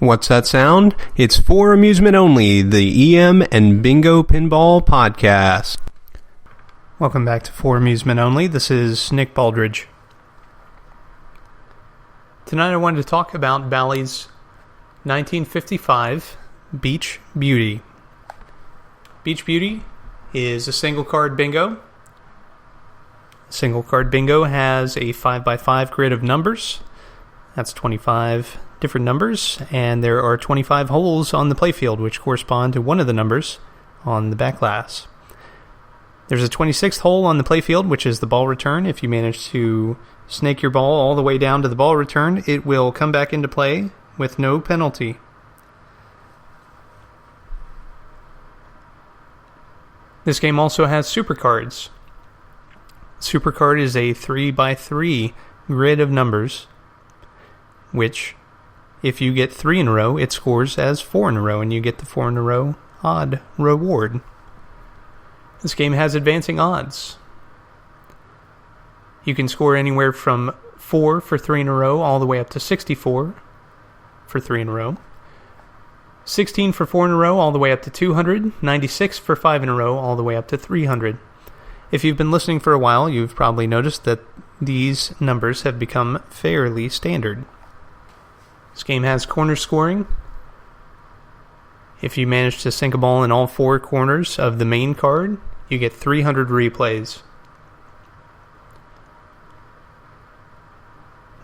What's that sound? It's For Amusement Only, the EM and Bingo Pinball Podcast. Welcome back to For Amusement Only. This is Nick Baldridge. Tonight I wanted to talk about Bally's 1955 Beach Beauty. Beach Beauty is a single card bingo. Single card bingo has a 5x5 grid of numbers. That's 25 different numbers, and there are 25 holes on the playfield, which correspond to one of the numbers on the backglass. There's a 26th hole on the playfield, which is the ball return. If you manage to snake your ball all the way down to the ball return, it will come back into play with no penalty. This game also has super cards. Super card is a 3x3 grid of numbers, which, if you get 3 in a row, it scores as 4 in a row, and you get the 4 in a row odd reward. This game has advancing odds. You can score anywhere from 4 for 3 in a row all the way up to 64 for 3 in a row. 16 for 4 in a row all the way up to 200. 96 for 5 in a row all the way up to 300. If you've been listening for a while, you've probably noticed that these numbers have become fairly standard. This game has corner scoring. If you manage to sink a ball in all 4 corners of the main card, you get 300 replays.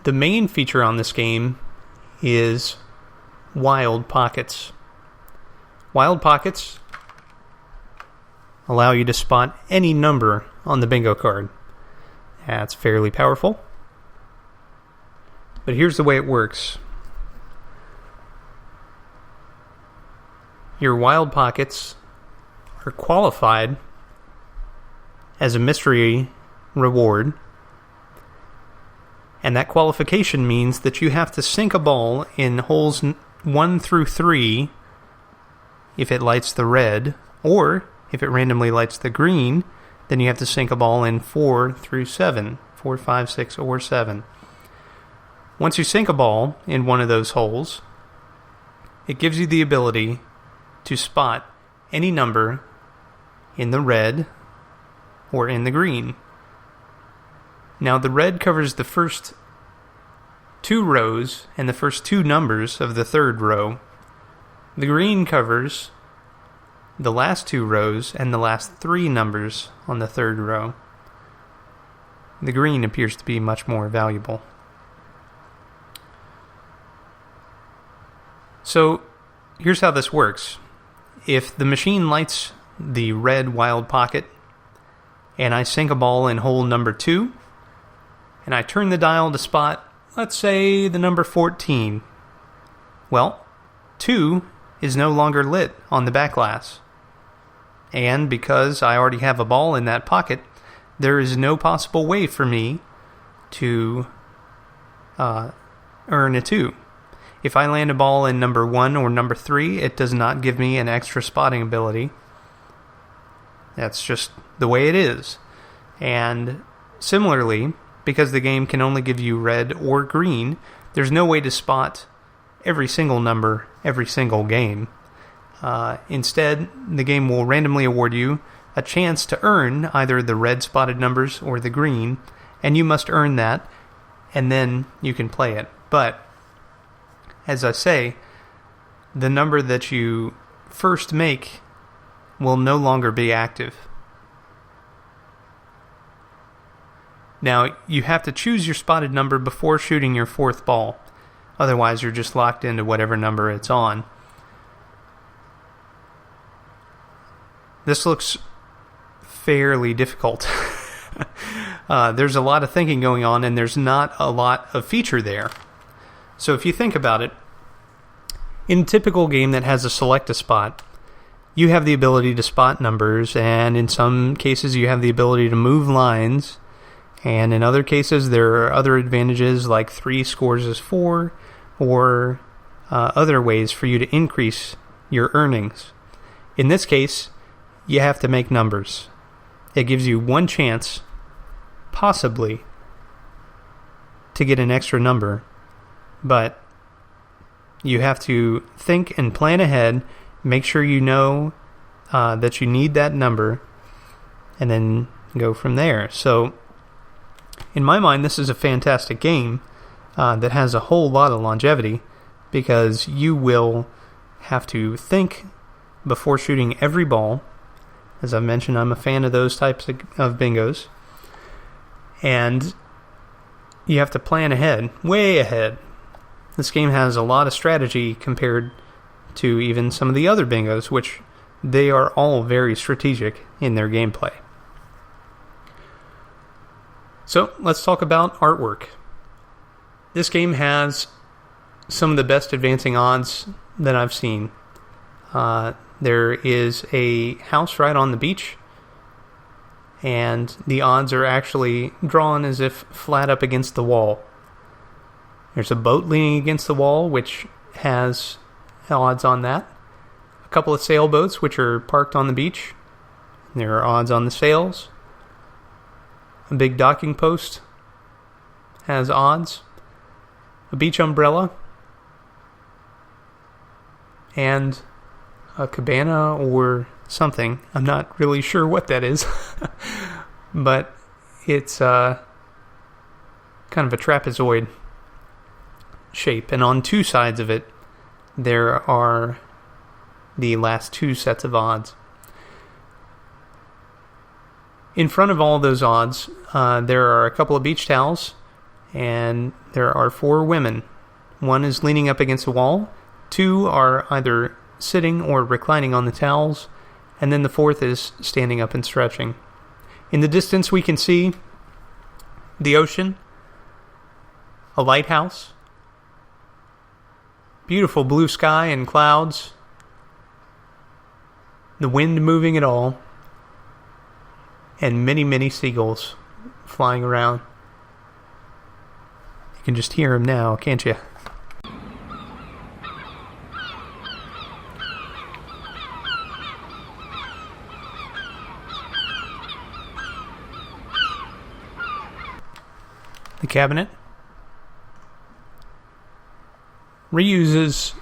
The main feature on this game is wild pockets. Wild pockets allow you to spot any number on the bingo card. That's fairly powerful. But here's the way it works. Your wild pockets are qualified as a mystery reward, and that qualification means that you have to sink a ball in holes 1 through 3 if it lights the red, or if it randomly lights the green, then you have to sink a ball in 4 through 7, 4, 5, 6, or 7. Once you sink a ball in one of those holes, it gives you the ability to spot any number in the red or in the green. Now, the red covers the first 2 rows and the first 2 numbers of the 3rd row. The green covers the last 2 rows and the last 3 numbers on the 3rd row. The green appears to be much more valuable. So, here's how this works. If the machine lights the red wild pocket, and I sink a ball in hole number 2, and I turn the dial to spot, let's say, the number 14, well, 2 is no longer lit on the backglass. And because I already have a ball in that pocket, there is no possible way for me to earn a 2. If I land a ball in number 1 or number 3, it does not give me an extra spotting ability. That's just the way it is. And similarly, because the game can only give you red or green, there's no way to spot every single number every single game. Instead, the game will randomly award you a chance to earn either the red spotted numbers or the green, and you must earn that, and then you can play it. But as I say, the number that you first make will no longer be active. Now, you have to choose your spotted number before shooting your 4th ball. Otherwise, you're just locked into whatever number it's on. This looks fairly difficult. There's a lot of thinking going on, and there's not a lot of feature there. So if you think about it, in a typical game that has a select a spot, you have the ability to spot numbers, and in some cases you have the ability to move lines, and in other cases there are other advantages like 3 scores as 4, or other ways for you to increase your earnings. In this case, you have to make numbers. It gives you one chance, possibly, to get an extra number, but You have to think and plan ahead, make sure you know that you need that number, and then go from there. So, in my mind, this is a fantastic game that has a whole lot of longevity, because you will have to think before shooting every ball. As I've mentioned, I'm a fan of those types of bingos. And you have to plan ahead, way ahead. This game has a lot of strategy compared to even some of the other bingos, which they are all very strategic in their gameplay. So, let's talk about artwork. This game has some of the best advancing odds that I've seen. There is a house right on the beach, and the odds are actually drawn as if flat up against the wall. There's a boat leaning against the wall, which has odds on that. A couple of sailboats, which are parked on the beach. There are odds on the sails. A big docking post has odds. A beach umbrella. And a cabana or something. I'm not really sure what that is. But it's kind of a trapezoid shape. And on two sides of it, there are the last two sets of odds. In front of all those odds, there are a couple of beach towels, and there are 4 women. One is leaning up against a wall. 2 are either sitting or reclining on the towels, and then the 4th is standing up and stretching. In the distance, we can see the ocean, a lighthouse, beautiful blue sky and clouds, the wind moving it all, and many, many seagulls flying around. You can just hear them now, can't you? The cabinet reuses,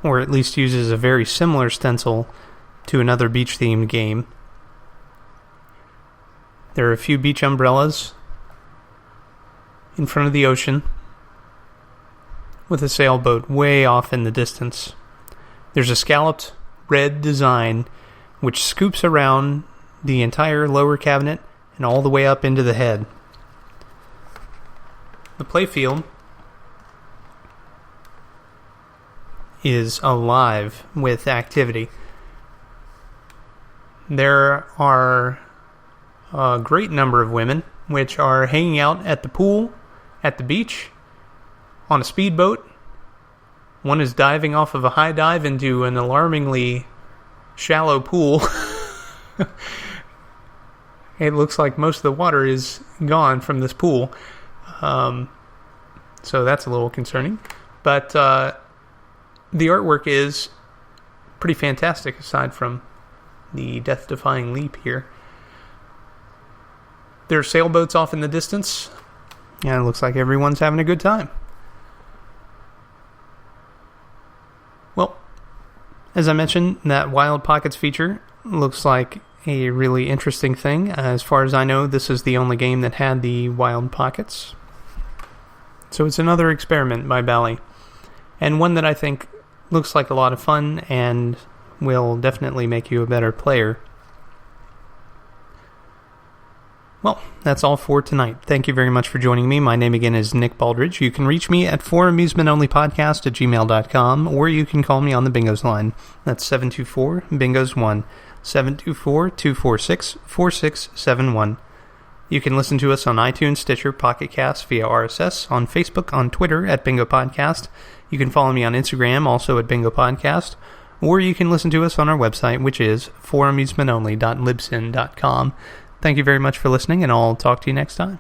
or at least uses, a very similar stencil to another beach-themed game. There are a few beach umbrellas in front of the ocean, with a sailboat way off in the distance. There's a scalloped red design which scoops around the entire lower cabinet and all the way up into the head. The playfield is alive with activity. There are a great number of women which are hanging out at the pool, at the beach, on a speedboat. One is diving off of a high dive into an alarmingly shallow pool. It looks like most of the water is gone from this pool. So that's a little concerning. But the artwork is pretty fantastic, aside from the death-defying leap here. There are sailboats off in the distance, and it looks like everyone's having a good time. Well, as I mentioned, that Wild Pockets feature looks like a really interesting thing. As far as I know, this is the only game that had the Wild Pockets. So it's another experiment by Bally, and one that I think looks like a lot of fun and will definitely make you a better player. Well, that's all for tonight. Thank you very much for joining me. My name again is Nick Baldridge. You can reach me at foramusementonlypodcast@gmail.com, or you can call me on the Bingos line. That's 724-BINGOS1, 724-246-4671. You can listen to us on iTunes, Stitcher, Pocket Cast, via RSS, on Facebook, on Twitter at Bingo Podcast. You can follow me on Instagram, also at Bingo Podcast, or you can listen to us on our website, which is foramusementonly.libsyn.com. Thank you very much for listening, and I'll talk to you next time.